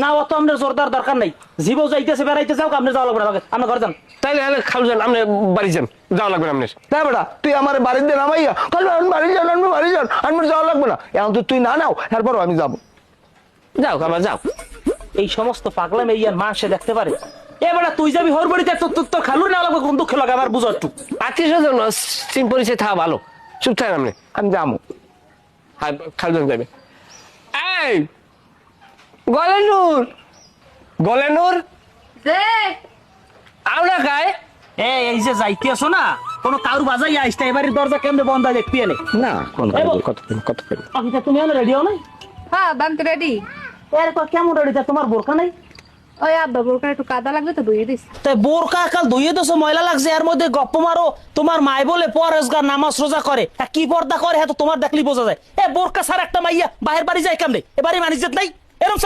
না অত আমাদের জোরদার দরকার নাই, জীবও যাইতেছে বেড়াইতে যাও, আপনি যাওয়া লাগবে না, আপনার ঘর যান। তাইলে খালু যান, আপনি বাড়ি যান, যাওয়া লাগবে না আপনার। তাই বেটা তুই আমার বাড়িতে নামাইয়া খালি আমি বাড়ি যান, আমি বাড়ি যান, আমি যাওয়া লাগবে না, এখন তো তুই না নাও তারপরও আমি যাবো। যাও আমার যাও। এই সমস্ত পাগলা মেয়ার মা সে দেখতে পারে। এবার তুই যাবি হর বাড়িতে, তোর খালুর না লাগবে, কোন দুঃখ লাগে আমার বুঝো একটু। আত্মীয় স্বজন চিন পরিচয় থাকা ভালো, চুপ থাকেন আপনি। আমি যাবো। হ্যাঁ খালু যান যাবে। এই গলেনুর, গলেনুর আমরা খাই। এই যে যাইতে আসো না, কোনো কারু বাজাই আইসটা, এবারে দরজা কেমনে বন্ধ হয় দেখবি এনে। না কোন কত আচ্ছা তুমি হলে রেডি হও নাই? হ্যাঁ আমি তো রেডি। এরপর কেমন রেডি, তোমার বোরকা নাই? ওই আব্বা বোরকা একটু কাদা লাগবে তো ধুয়ে দিস। তাই বোরকা কাল ধুয়ে দেছো, ময়লা লাগছে, এর মধ্যে গপ্প মারো। তোমার মাই বলে পরেজগার নামাজ রোজা করে, কি পর্দা করে হ্যাঁ তো তোমার দেখলি বোঝা যায়। এ বোরকা সার একটা মাইয়া বাহির বাড়ি যায় কেমনে, এবারে মানিজ্জত নাই এরকম